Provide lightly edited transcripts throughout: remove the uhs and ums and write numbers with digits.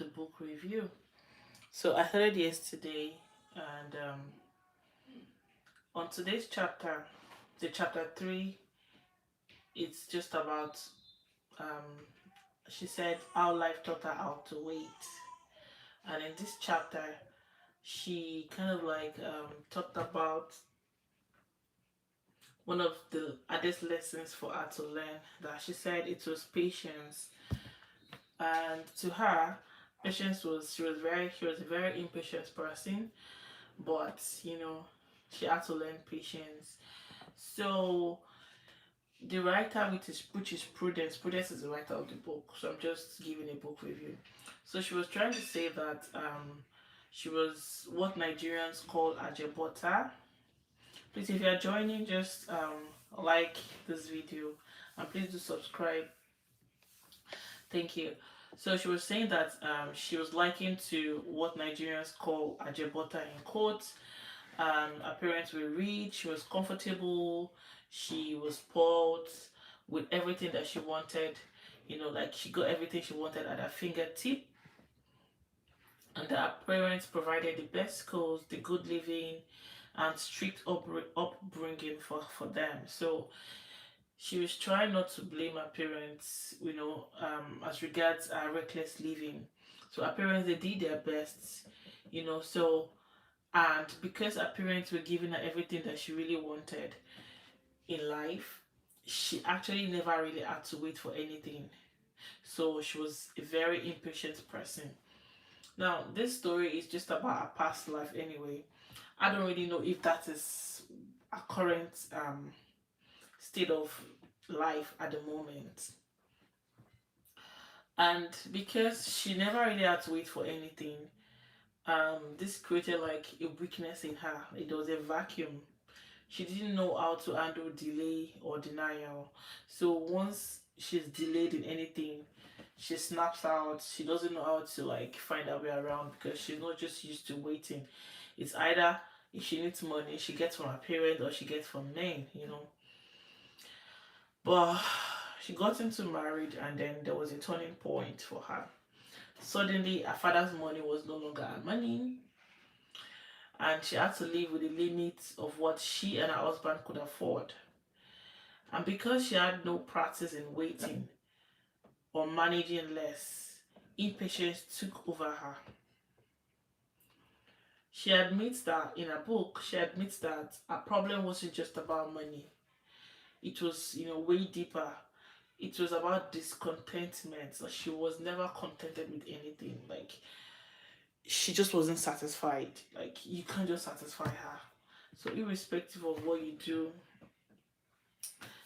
the book review. So I started yesterday, and on today's chapter, the chapter 3, it's just about, um, she said, how life taught her how to wait. And in this chapter, she kind of like talked about one of the hardest lessons for her to learn. That she said it was patience, and to her, patience was she was a very impatient person, but she had to learn patience. So the writer, which is Prudence. Prudence is the writer of the book. So I'm just giving a book review. So she was trying to say that she was what Nigerians call ajebota. Please, if you are joining, just like this video, and please do subscribe. Thank you. So she was saying that she was likened to what Nigerians call ajebota in quotes. Her parents were rich, she was comfortable, she was spoiled with everything that she wanted. Like she got everything she wanted at her fingertip, and her parents provided the best schools, the good living, and strict upbringing for them. So she was trying not to blame her parents, as regards her reckless living. So her parents, they did their best, so, and because her parents were giving her everything that she really wanted in life, she actually never really had to wait for anything. So she was a very impatient person. Now, this story is just about her past life anyway. I don't really know if that is a current state of life at the moment. And because she never really had to wait for anything, this created like a weakness in her. It was a vacuum. She didn't know how to handle delay or denial. So once she's delayed in anything, she snaps out. She doesn't know how to like find her way around because she's not just used to waiting. It's either if she needs money, she gets from her parents or she gets from men. But she got into marriage, and then there was a turning point for her. Suddenly, her father's money was no longer her money, and she had to live with the limits of what she and her husband could afford. And because she had no practice in waiting or managing less, impatience took over her. She admits that her problem wasn't just about money. It was, way deeper. It was about discontentment. So she was never contented with anything. Like, she just wasn't satisfied. Like, you can't just satisfy her. So irrespective of what you do,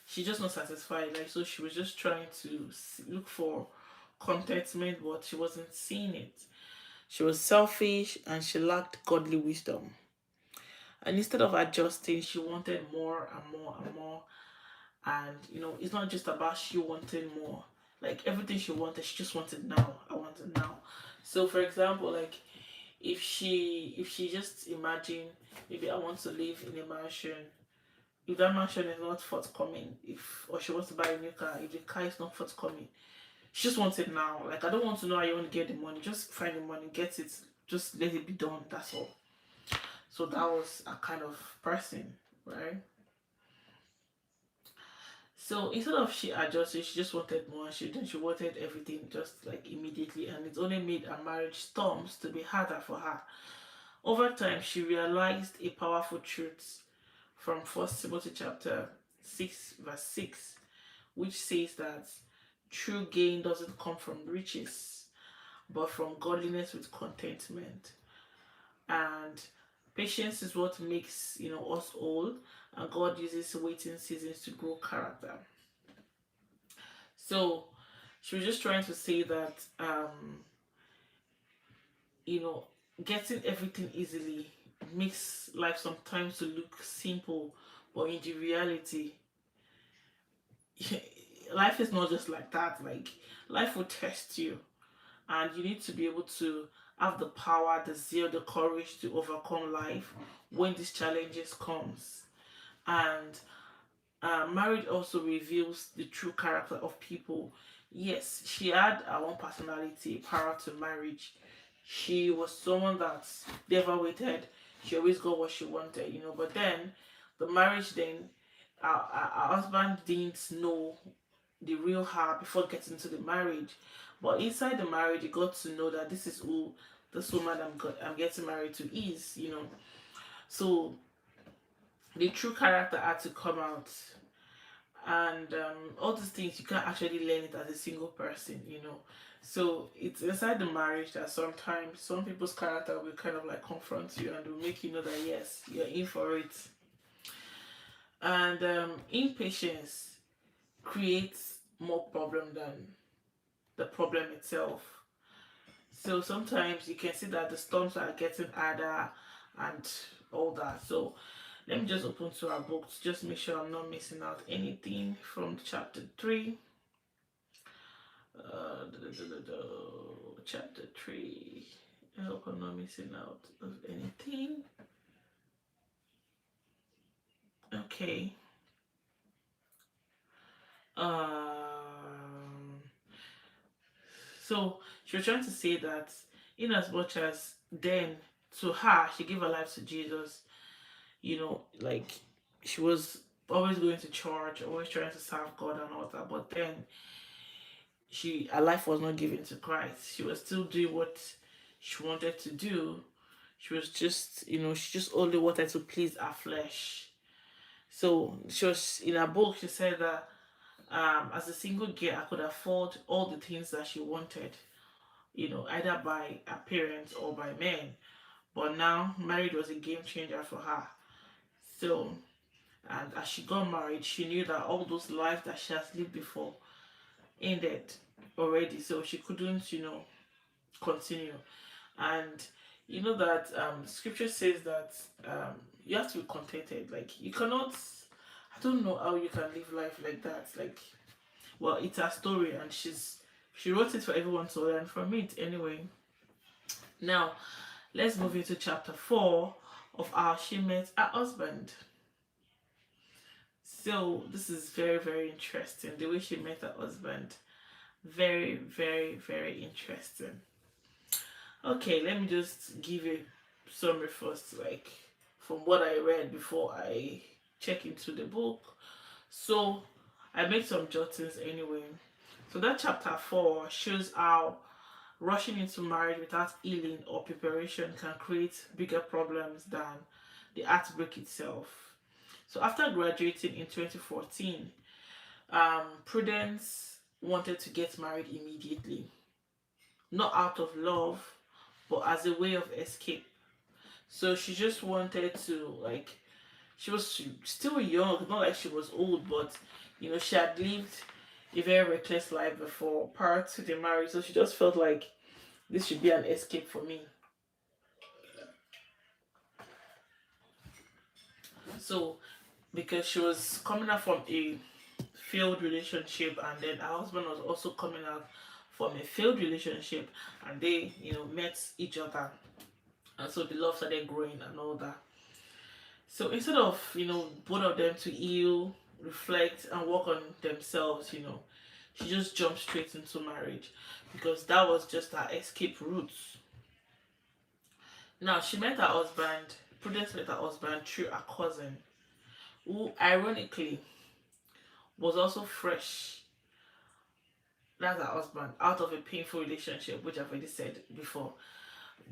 she's just not satisfied. Like, so she was just trying to look for contentment, but she wasn't seeing it. She was selfish and she lacked godly wisdom. And instead of adjusting, she wanted more and more and more. And it's not just about she wanted more. Like everything she wanted, she just wanted now. I want it now. So for example, like if she just imagine, maybe I want to live in a mansion. If that mansion is not forthcoming, if or she wants to buy a new car, if the car is not forthcoming, she just wants it now. Like I don't want to know how you want to get the money. Just find the money, get it, just let it be done. That's all. So that was a kind of person, right? So instead of she adjusted, she just wanted more. She wanted everything just like immediately, and it only made her marriage storms to be harder for her. Over time, she realized a powerful truth from First Timothy chapter 6 verse 6, which says that true gain doesn't come from riches, but from godliness with contentment. And patience is what makes us old, and God uses waiting seasons to grow character. So she was just trying to say that you know getting everything easily makes life sometimes to look simple, but in the reality, life is not just like that. Like life will test you, and you need to be able to have the power, the zeal, the courage to overcome life when these challenges comes. And marriage also reveals the true character of people. yes, she had her own personality prior to marriage. She was someone that never waited. She always got what she wanted, But then, the marriage, then, our husband didn't know the real her before getting into the marriage. But inside the marriage, he got to know that this is who this woman I'm getting married to is. So the true character had to come out, and all these things you can't actually learn it as a single person. So it's inside the marriage that sometimes some people's character will kind of like confront you and will make you know that yes, you're in for it. And impatience creates more problem than the problem itself. So sometimes you can see that the storms are getting harder and all that. So let me just open to our book to just make sure I'm not missing out anything from chapter 3. Chapter 3. I hope I'm not missing out of anything. Okay. So she was trying to say that in as much as then to her she gave her life to Jesus, like she was always going to church, always trying to serve God and all that, but then her life was not given to Christ. She was still doing what she wanted to do. She was just, she just only wanted to please her flesh. So she was in her book. She said that as a single girl, I could afford all the things that she wanted, either by her parents or by men. But now, marriage was a game changer for her. So, and as she got married, she knew that all those lives that she has lived before ended already. So she couldn't, continue. And you know that scripture says that you have to be contented. Like, you cannot, I don't know how you can live life like that. Like, well, it's her story, and she wrote it for everyone to learn from it anyway. Now, let's move into chapter 4 of how she met her husband. So this is very, very interesting. The way she met her husband. Very, very, very interesting. Okay, let me just give you summary first, like from what I read before I check into the book. So I made some jottings anyway. So that chapter 4 shows how rushing into marriage without healing or preparation can create bigger problems than the heartbreak itself. So after graduating in 2014, Prudence wanted to get married immediately, not out of love, but as a way of escape. So she just wanted to, like, she was still young, not like she was old, but she had lived a very reckless life before prior to the marriage. So she just felt like this should be an escape for me. So because she was coming out from a failed relationship, and then her husband was also coming out from a failed relationship, and they met each other, and so the love started growing and all that. So instead of both of them to heal, reflect, and work on themselves, she just jumped straight into marriage because that was just her escape route. Now she met her husband. Prudence met her husband through a cousin, who ironically was also fresh. That's her husband, out of a painful relationship, which I've already said before.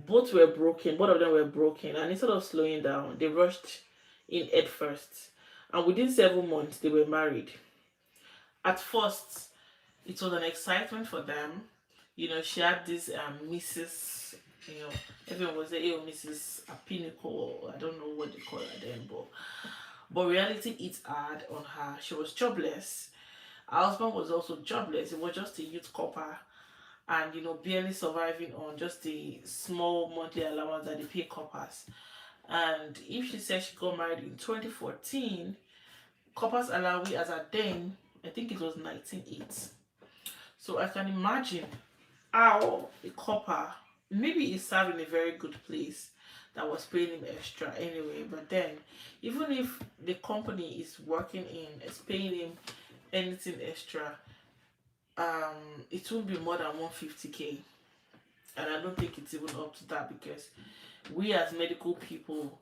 Both were broken, both of them were broken, and instead of slowing down, they rushed in head first. And within 7 months, they were married. At first, it was an excitement for them. She had this Mrs. Everyone was saying, oh, Mrs. APINOKO, I don't know what they call her then, but reality hit hard on her. She was jobless. Her husband was also jobless. He was just a youth copper, and barely surviving on just the small monthly allowance that they pay coppers. And if she said she got married in 2014, coppers allowance as at then, I think it was 19.8. So I can imagine how a copper, maybe he served in a very good place that was paying him extra anyway, but then even if the company is working in is paying him anything extra, it won't be more than 150K, and I don't think it's even up to that, because we as medical people,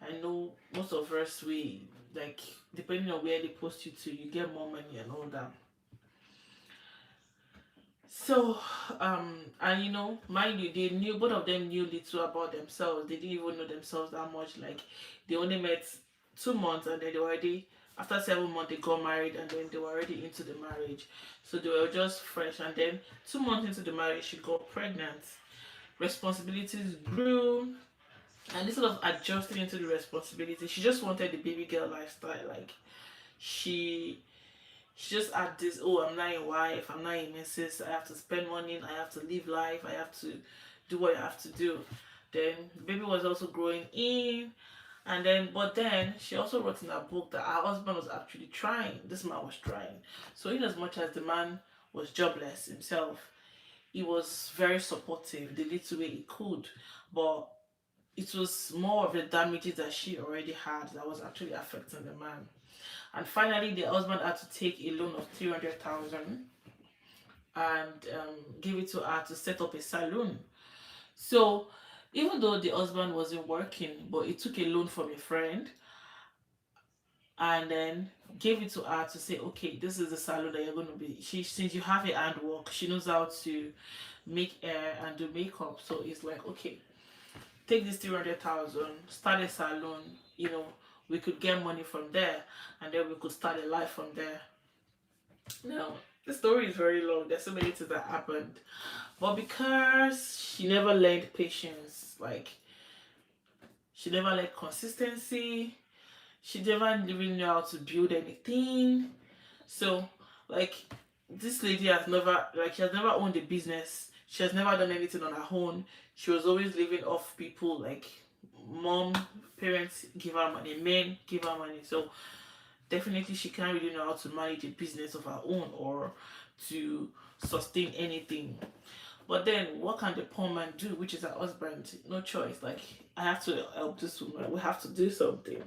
I know most of us, we like, depending on where they post you to, you get more money and all that. So, and mind you, they knew, both of them knew little about themselves. They didn't even know themselves that much. Like, they only met 2 months, and then they were already, after 7 months, they got married, and then they were already into the marriage. So they were just fresh, and then 2 months into the marriage, she got pregnant. Responsibilities grew, and instead of adjusting into the responsibility, she just wanted the baby girl lifestyle. Like, she she just had this, oh, I'm not a wife, I'm not a missus, I have to spend money, I have to live life, I have to do what I have to do. Then baby was also growing in, and then but then she also wrote in her book that her husband was actually trying. This man was trying. So in as much as the man was jobless himself, he was very supportive the little way he could. But it was more of the damages that she already had that was actually affecting the man. And finally, the husband had to take a loan of 300,000 and give it to her to set up a salon. So even though the husband wasn't working, but he took a loan from a friend and then gave it to her to say, okay, this is the salon that you're going to be. She, since you have a handwork, she knows how to make hair and do makeup. So it's like, okay, take this 300,000, start a salon, we could get money from there, and then we could start a life from there. Now, the story is very long. There's so many things that happened. But because she never learned patience, like, she never learned consistency, she never really knew how to build anything. So, like, this lady has never, like, she has never owned a business. She has never done anything on her own. She was always living off people, like mom, parents give her money, men give her money. So definitely she can't really know how to manage a business of her own or to sustain anything. But then what can the poor man do, which is her husband? No choice. Like, I have to help this woman. We have to do something.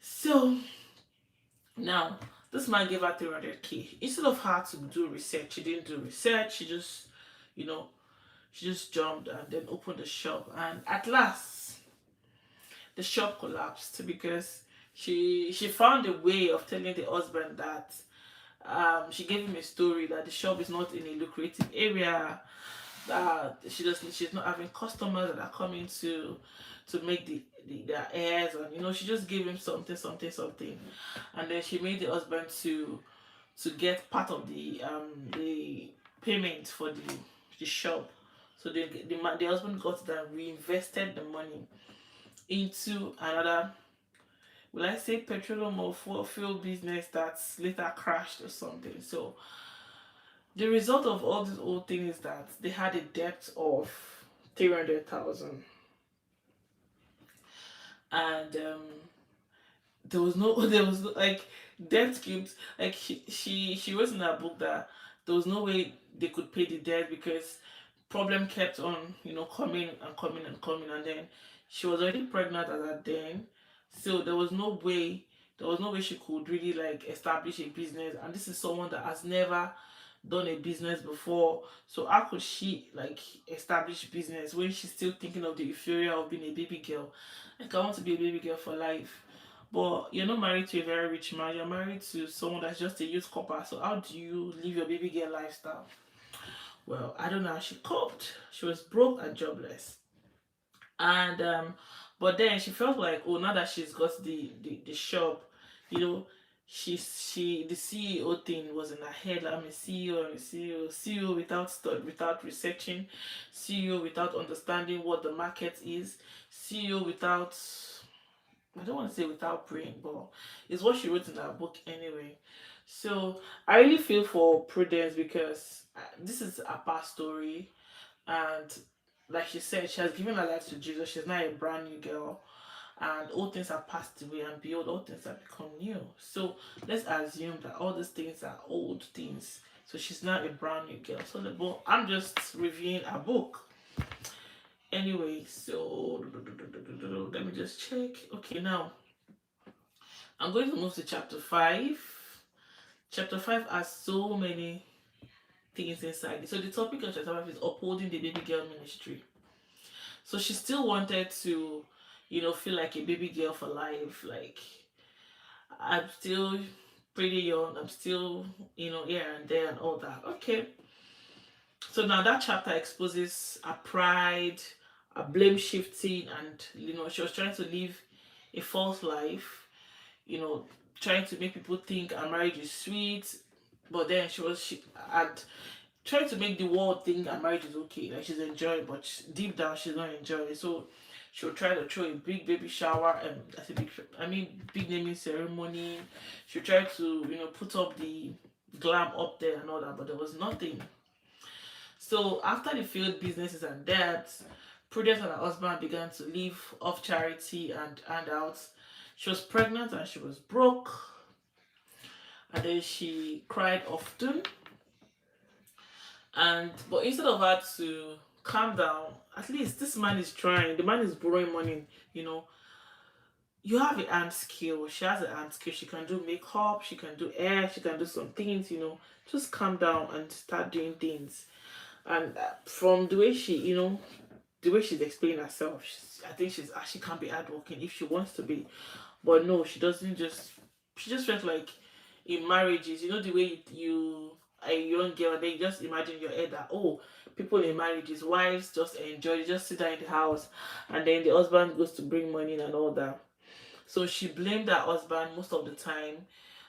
So now this man gave her 300K. Instead of her to do research, she didn't do research. You know, she just jumped and then opened the shop. And at last, the shop collapsed because she found a way of telling the husband that she gave him a story that the shop is not in a lucrative area, that she's not having customers that are coming to make their airs, and she just gave him something, and then she made the husband to get part of the payment for the shop. So the husband got that, reinvested the money into another, will I say, petroleum or fuel business that's later crashed or something. So the result of all this whole thing is that they had a debt of 300,000, and there was no, like, debt keeps, like, she wrote in her book that there was no way they could pay the debt because problem kept on coming and coming and coming, and then she was already pregnant at that then. So there was no way she could really, like, establish a business, and this is someone that has never done a business before. So how could she, like, establish business when she's still thinking of the euphoria of being a baby girl? Like, I want to be a baby girl for life. But you're not married to a very rich man, you're married to someone that's just a youth copper. So how do you live your baby girl lifestyle? Well, I don't know how she coped. She was broke and jobless. And but then she felt like, oh, now that she's got the shop, you know she the CEO thing was in her head. Like, I'm a CEO, I'm a CEO without without researching, CEO without understanding what the market is, CEO without, I don't want to say without brain, but it's what she wrote in her book anyway. So I really feel for Prudence because this is a past story, and like she said, she has given her life to Jesus. She's not a brand new girl, and all things have passed away, and behold, all things have become new. So let's assume that all these things are old things. So she's not a brand new girl. So but I'm just reviewing a book. Anyway, so let me just check. Okay, now I'm going to move to chapter 5. Chapter 5 has so many things inside it. So the topic of chapter 5 is upholding the baby girl ministry. So she still wanted to, feel like a baby girl for life. Like, I'm still pretty young. I'm still, here and there and all that. Okay. So now that chapter exposes her pride, her blame shifting, and, she was trying to live a false life, you know, trying to make people think our marriage is sweet. But then she had tried to make the world think our marriage is okay, like she's enjoying, but deep down she's not enjoying it. So she'll try to throw a big baby shower, and big naming ceremony. She'll try to, put up the glam up there and all that, but there was nothing. So after the failed businesses and debts, Prudence and her husband began to live off charity and handouts. She was pregnant and she was broke, and then she cried often. And but instead of her to calm down, at least this man is trying. The man is borrowing money. You know, you have a hand skill. She has a hand skill. She can do makeup. She can do hair. She can do some things. Just calm down and start doing things. And from the way the way she's explaining herself, I think she can be hardworking if she wants to be. But no, she doesn't just. She just felt like in marriages, the way you a young girl, then you just imagine your head that, oh, people in marriages, wives just enjoy, they just sit down in the house, and then the husband goes to bring money in and all that. So she blamed her husband most of the time.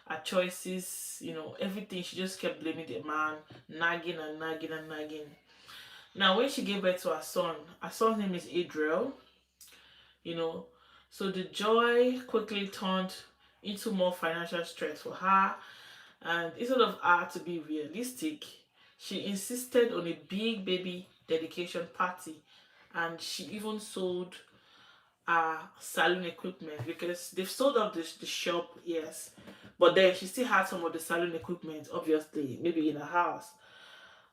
Her choices, everything. She just kept blaming the man, nagging and nagging and nagging. Now, when she gave birth to her son's name is Adriel, you know. So the joy quickly turned into more financial stress for her. And instead of her to be realistic, she insisted on a big baby dedication party. And she even sold salon equipment, because they've sold off the shop, yes. But then she still had some of the salon equipment, obviously, maybe in her house.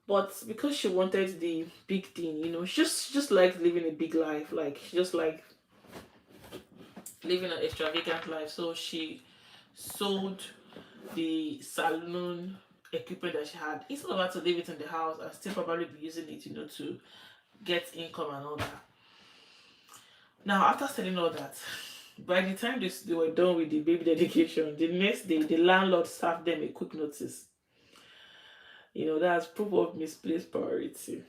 But because she wanted the big thing, she just liked living a big life. Like, she just liked living an extravagant life. So she sold the salon equipment that she had, instead of her to leave it in the house and still probably be using it, to get income and all that. Now, after selling all that, by the time they were done with the baby dedication, the next day the landlord served them a quick notice. That's proof of misplaced priority.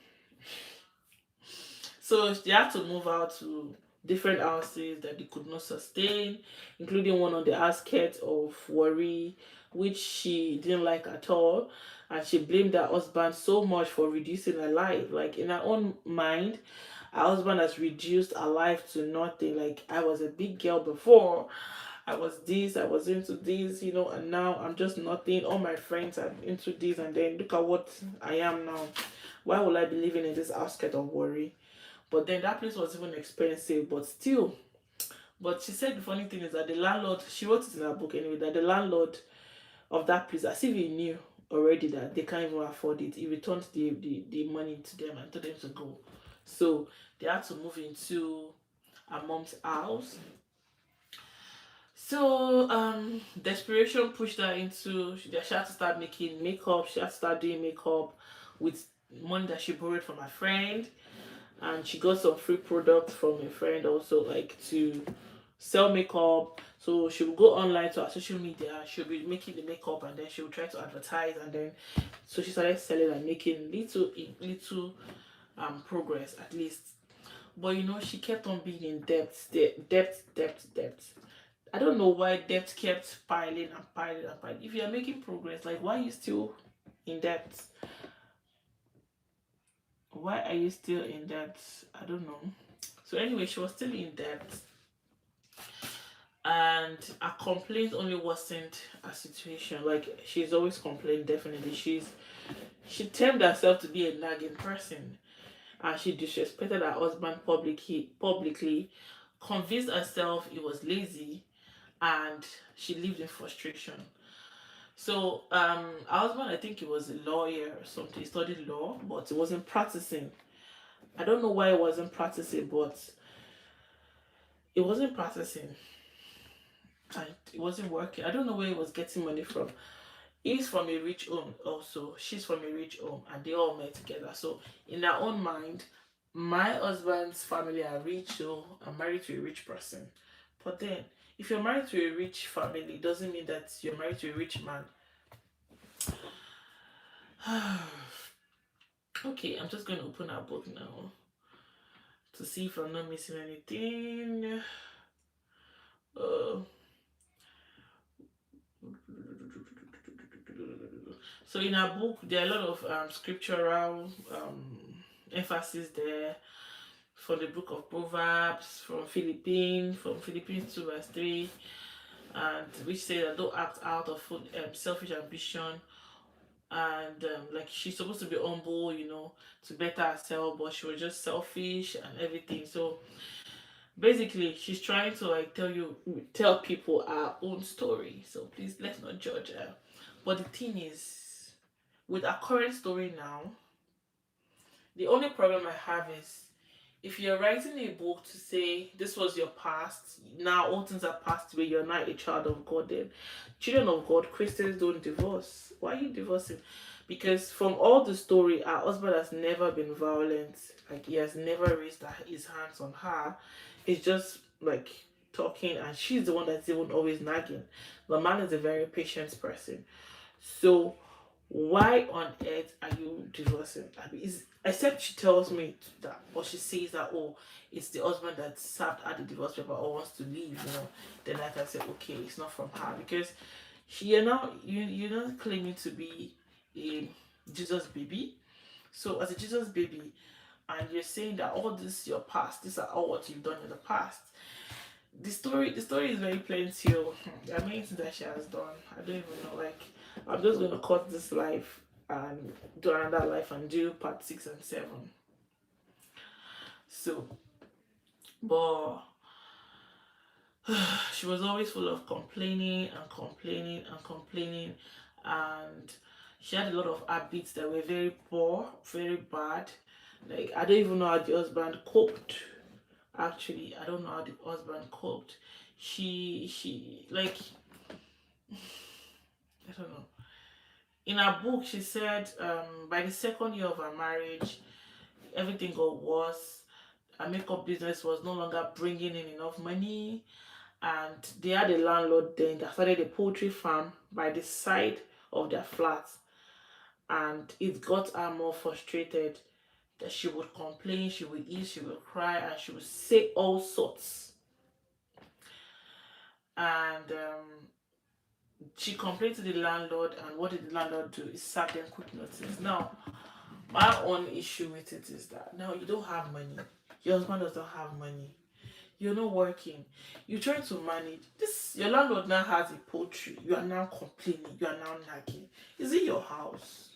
So they had to move out to different houses that they could not sustain, including one on the outskirts of Worry, which she didn't like at all. And she blamed her husband so much for reducing her life. Like, in her own mind, her husband has reduced her life to nothing. Like, I was a big girl before. I was this, I was into this, and now I'm just nothing. All my friends are into this, and then look at what I am now. Why would I be living in this outskirt of Worry? But then that place was even expensive, but still. But she said the funny thing is that the landlord, she wrote it in her book anyway, that the landlord of that place, as if he knew already that they can't even afford it, he returned the money to them and told them to go. So they had to move into her mom's house. So desperation pushed her into, she had to start making makeup. She had to start doing makeup with money that she borrowed from her friend, and she got some free products from a friend also, like, to sell makeup. So she will go online to her social media, she'll be making the makeup, and then she will try to advertise, and then so she started selling and making little progress, at least. But she kept on being in debt. I don't know why debt kept piling and piling and piling. If you are making progress, like, why are you still in debt? Why are you still in debt? I don't know. So anyway, she was still in debt, and her complaint only worsened her situation. Like, she's always complained. Definitely, she termed herself to be a nagging person, and she disrespected her husband publicly, convinced herself he was lazy, and she lived in frustration. So her husband, I think he was a lawyer or something. He studied law, but he wasn't practicing. I don't know why he wasn't practicing, but he wasn't practicing and it wasn't working. I don't know where he was getting money from. He's from a rich home also. She's from a rich home, and they all met together. So in their own mind, my husband's family are rich, so I'm married to a rich person. But then, if you're married to a rich family, it doesn't mean that you're married to a rich man. Okay, I'm just going to open our book now to see if I'm not missing anything. Uh, so in our book, there are a lot of scriptural emphasis there, from the book of Proverbs, from Philippines 2 verse 3, and which says that don't act out of selfish ambition, and like she's supposed to be humble, to better herself, but she was just selfish and everything. So basically, she's trying to like tell people our own story. So please, let's not judge her. But the thing is, with our current story now, the only problem I have is, if you're writing a book to say this was your past, now all things are passed away, you're not a child of God, then children of God, Christians don't divorce. Why are you divorcing? Because from all the story, our husband has never been violent. Like, he has never raised his hands on her. It's just like talking, and she's the one that's even always nagging. The man is a very patient person. So why on earth are you divorcing? I mean, except she tells me that, or she says that, oh, it's the husband that served at the divorce paper or wants to leave. Then I can say, okay, it's not from her, because you're not claiming to be a Jesus baby. So as a Jesus baby, and you're saying that all this your past, these are all what you've done in the past. The story is very plenty. There are many things that she has done. I don't even know. Like, I'm just gonna cut this life and do another life and do part 6 and 7. So, but she was always full of complaining and complaining and complaining, and she had a lot of habits that were very poor, very bad. Like, I don't even know how the husband coped. Actually, I don't know how the husband coped. She like, I don't know. In her book, she said by the second year of her marriage, everything got worse. Her makeup business was no longer bringing in enough money, and they had a landlord then that started a poultry farm by the side of their flat, and it got her more frustrated, that she would complain, she would eat, she would cry, and she would say all sorts. And she complained to the landlord, and what did the landlord do? Is serve them quick notice. Now, my own issue with it is that now you don't have money. Your husband does not have money. You're not working. You're trying to manage this. Your landlord now has a poultry. You are now complaining. You are now nagging. Is it your house?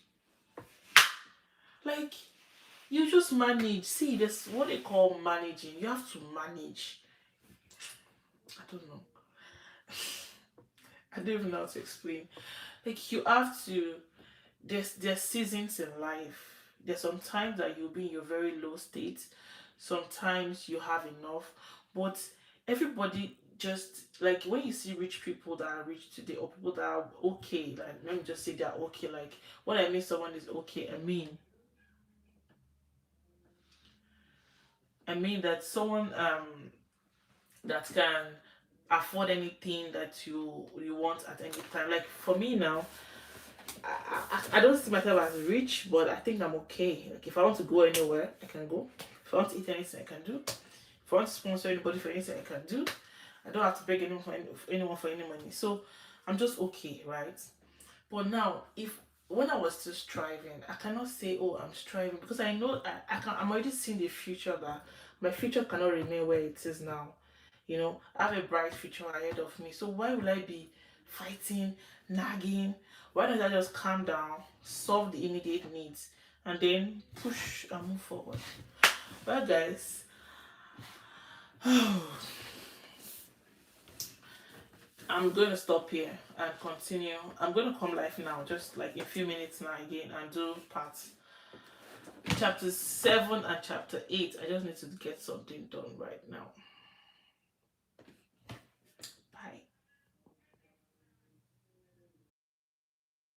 Like, you just manage. See, this what they call managing. You have to manage. I don't know. I don't even know how to explain. Like, you have to. There's seasons in life. There's sometimes that you'll be in your very low state. Sometimes you have enough, but everybody just like, when you see rich people that are rich today, or people that are okay, like, let me just say they're okay. Like, when I mean someone is okay, I mean that someone that can afford anything that you want at any time. Like, for me now, I don't see myself as rich, but I think I'm okay. Like, if I want to go anywhere, I can go. If I want to eat anything, I can do. If I want to sponsor anybody for anything, I can do. I don't have to beg anyone for any money. So I'm just okay, right? But now, if when I was still striving, I cannot say, oh, I'm striving, because I know I'm already seeing the future, that my future cannot remain where it is now. I have a bright future ahead of me. So why will I be fighting, nagging? Why don't I just calm down, solve the immediate needs, and then push and move forward? Well, guys, I'm going to stop here and continue. I'm going to come live now, just like a few minutes now again, and do parts chapter 7 and chapter 8. I just need to get something done right now.